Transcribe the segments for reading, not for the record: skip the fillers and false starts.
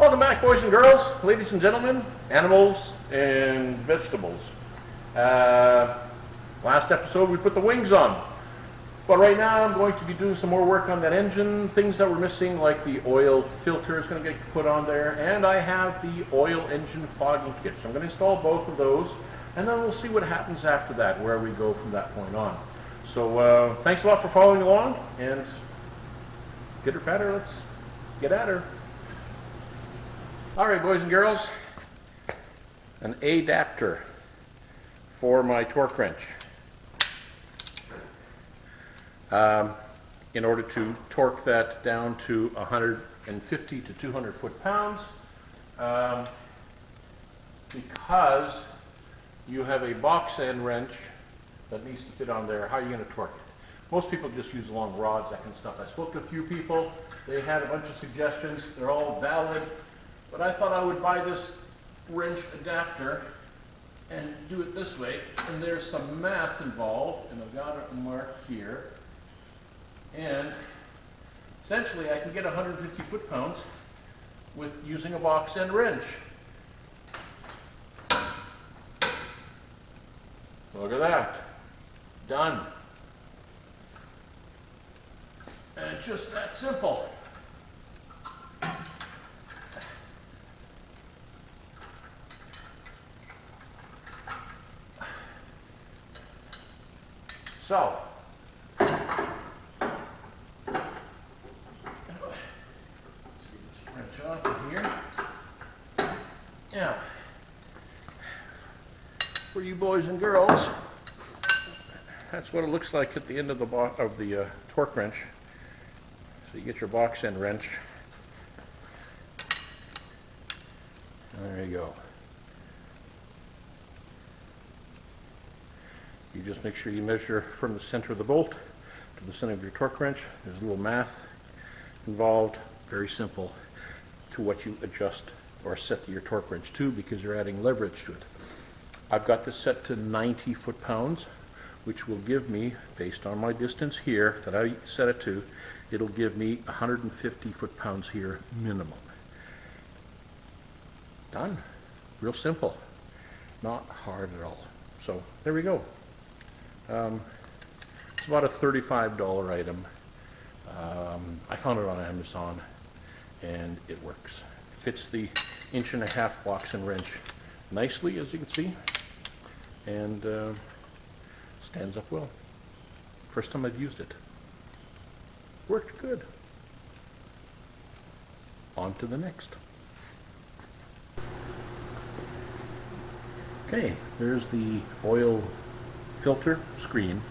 Welcome back, boys and girls, ladies and gentlemen, animals and vegetables. Last episode we put the wings on, but right now I'm going to be doing some more work on that engine. Things that were missing, like the oil filter is going to get put on there, and I have the oil engine fogging kit. So I'm going to install both of those, and then we'll see what happens after that, where we go from that point on. So thanks a lot for following along, and get her fatter, let's get at her. All right, boys and girls, an adapter for my torque wrench. In order to torque that down to 150 to 200 foot-pounds, because you have a box end wrench that needs to fit on there, how are you going to torque it? Most people just use long rods, that kind of stuff. I spoke to a few people, they had a bunch of suggestions, they're all valid. But I thought I would buy this wrench adapter and do it this way. And there's some math involved, and I've got it marked here. And essentially I can get 150 foot-pounds with using a box end wrench. Look at that. Done. And it's just that simple. So, let's get this wrench off of here. Now, for you boys and girls, that's what it looks like at the end of the torque wrench. So you get your box end wrench. There you go. You just make sure you measure from the center of the bolt to the center of your torque wrench. There's a little math involved, very simple, to what you adjust or set your torque wrench to, because you're adding leverage to it. I've got this set to 90 foot-pounds, which will give me, based on my distance here that I set it to, it'll give me 150 foot-pounds here minimum. Done. Real simple. Not hard at all. So there we go. It's about a $35 item. I found it on Amazon, and it works. Fits the 1.5-inch box and wrench nicely, as you can see, and stands up well. First time I've used it. Worked good. On to the next. Okay, there's the oil filter screen.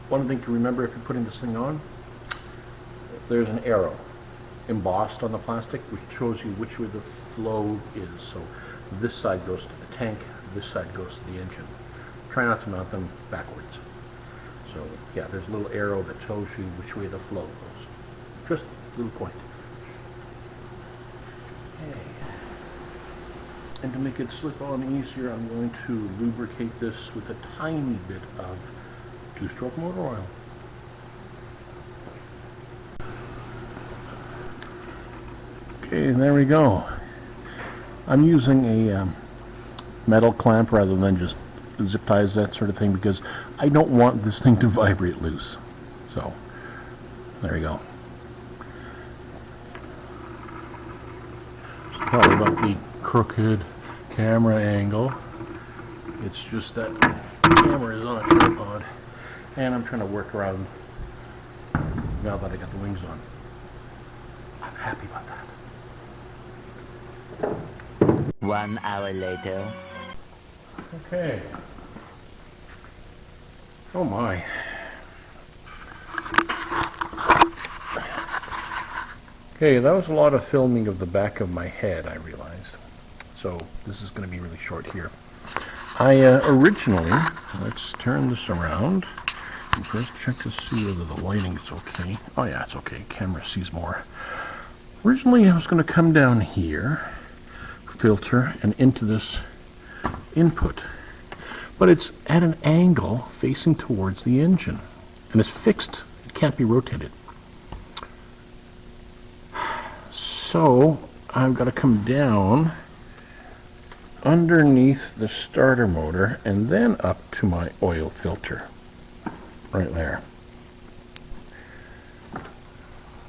One thing to remember if you're putting this thing on, there's an arrow embossed on the plastic which shows you which way the flow is. So this side goes to the tank, this side goes to the engine. Try not to mount them backwards. So yeah, there's a little arrow that shows you which way the flow goes. Just a little point. Okay. And to make it slip on easier, I'm going to lubricate this with a tiny bit of 2-stroke motor oil. Okay, there we go. I'm using a metal clamp rather than just zip ties, that sort of thing, because I don't want this thing to vibrate loose. So, there you go. Sorry about the crooked camera angle. It's just that the camera is on a tripod, and I'm trying to work around now that I got the wings on. I'm happy about that. 1 hour later. Okay. Oh my. Okay, that was a lot of filming of the back of my head, I realized. So this is going to be really short here. I originally, let's turn this around and first check to see whether the lighting's okay. Oh yeah, it's okay. Camera sees more. Originally I was going to come down here, filter, and into this input. But it's at an angle facing towards the engine. And it's fixed. It can't be rotated. So I've got to come down underneath the starter motor and then up to my oil filter. Right there.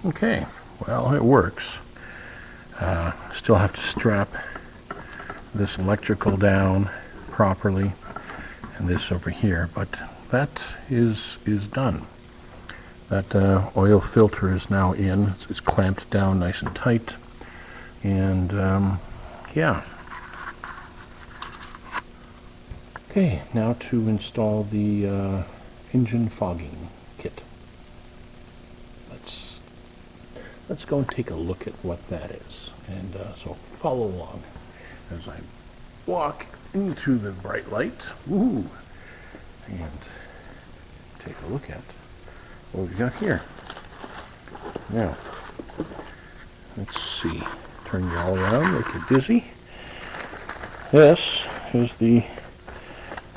Okay, well, it works. Still have to strap this electrical down properly and this over here, but that is done. That oil filter is now in. It's clamped down nice and tight, and yeah. Okay, now to install the engine fogging kit. Let's go and take a look at what that is. And so follow along as I walk into the bright light. Woohoo! And take a look at what we've got here. Now, let's see. Turn you all around, make you dizzy. This is the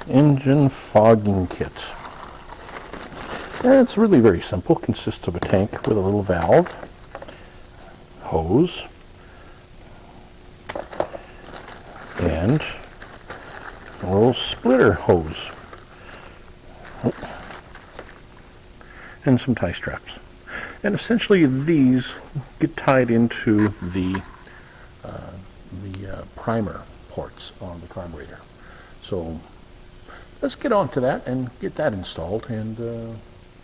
engine fogging kit. And it's really very simple. It consists of a tank with a little valve, hose, and a little splitter hose, and some tie straps. And essentially these get tied into the primer ports on the carburetor. So let's get on to that and get that installed and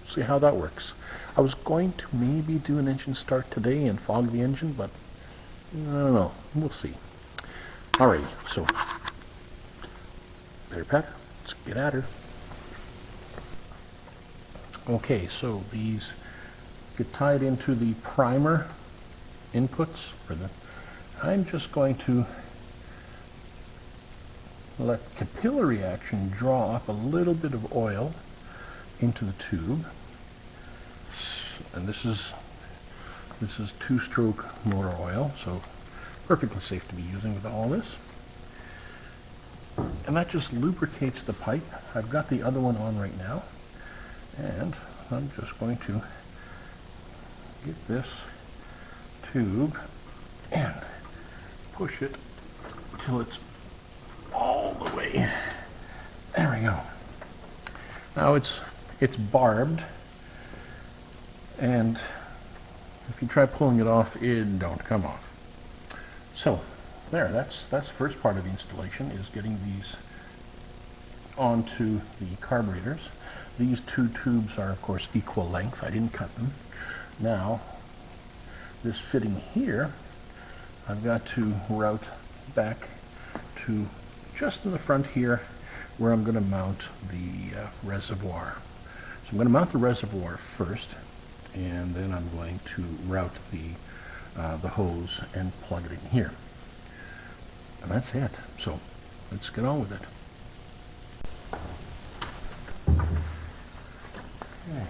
see how that works. I was going to maybe do an engine start today and fog the engine, but I don't know. We'll see. Alrighty, so there, Pat. Let's get at her. Okay, so these get tied into the primer inputs for the. I'm just going to let capillary action draw up a little bit of oil into the tube. And this is two-stroke motor oil, so perfectly safe to be using with all this. And that just lubricates the pipe. I've got the other one on right now, and I'm just going to get this tube and push it till it's all the way. There we go. Now it's barbed, and if you try pulling it off, it don't come off. So there, that's the first part of the installation, is getting these onto the carburetors. These two tubes are of course equal length. I didn't cut them. Now this fitting here, I've got to route back to just in the front here where I'm going to mount the reservoir. So I'm going to mount the reservoir first, and then I'm going to route the hose and plug it in here. And that's it. So let's get on with it. Okay.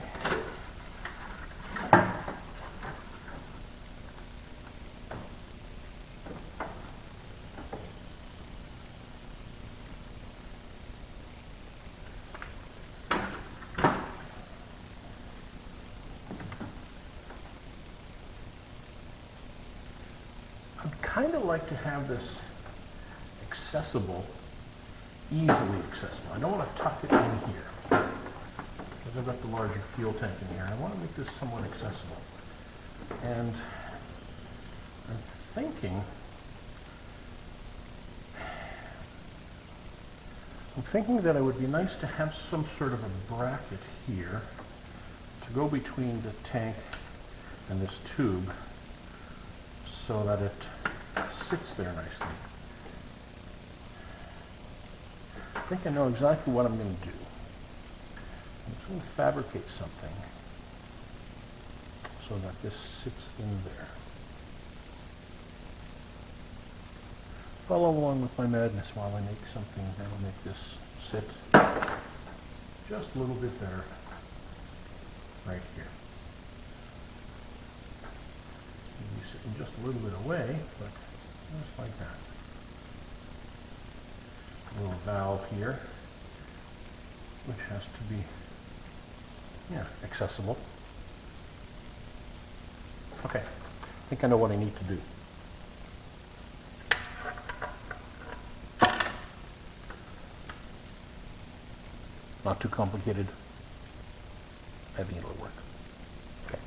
Kind of like to have this accessible, easily accessible. I don't want to tuck it in here because I've got the larger fuel tank in here. I want to make this somewhat accessible. And I'm thinking that it would be nice to have some sort of a bracket here to go between the tank and this tube so that it sits there nicely. I think I know exactly what I'm going to do. I'm just going to fabricate something so that this sits in there. Follow along with my madness while I make something that will make this sit just a little bit better right here. Maybe sitting just a little bit away, but just like that. A little valve here, which has to be, accessible. Okay, I think I know what I need to do. Not too complicated. I think it'll work. Okay.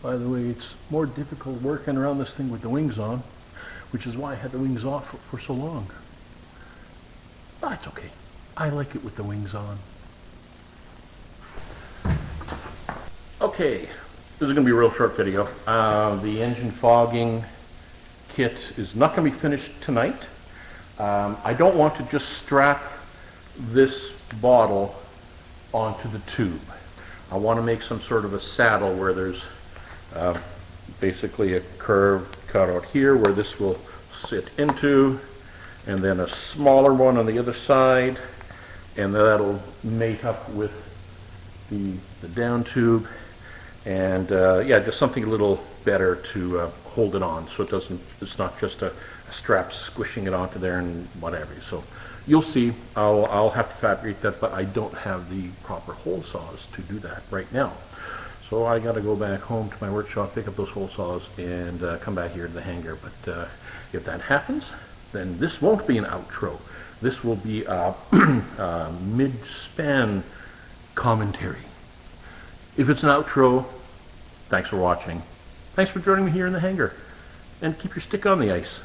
By the way, it's more difficult working around this thing with the wings on, which is why I had the wings off for so long. But it's okay. I like it with the wings on. Okay, this is going to be a real short video. The engine fogging kit is not going to be finished tonight. I don't want to just strap this bottle onto the tube. I want to make some sort of a saddle where there's basically a curve cut out here where this will sit into, and then a smaller one on the other side, and that'll mate up with the down tube, and yeah, just something a little better to hold it on, so it's not just a strap squishing it onto there and whatever. So you'll see. I'll have to fabricate that, but I don't have the proper hole saws to do that right now. So I got to go back home to my workshop, pick up those hole saws, and come back here to the hangar. But if that happens, then this won't be an outro. This will be a mid-span commentary. If it's an outro, thanks for watching. Thanks for joining me here in the hangar. And keep your stick on the ice.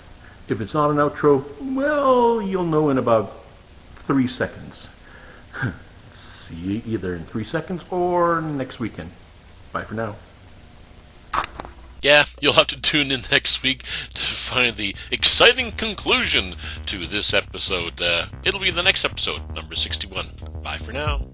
If it's not an outro, well, you'll know in about 3 seconds. See you either in 3 seconds or next weekend. Bye for now. Yeah, you'll have to tune in next week to find the exciting conclusion to this episode. It'll be the next episode, number 61. Bye for now.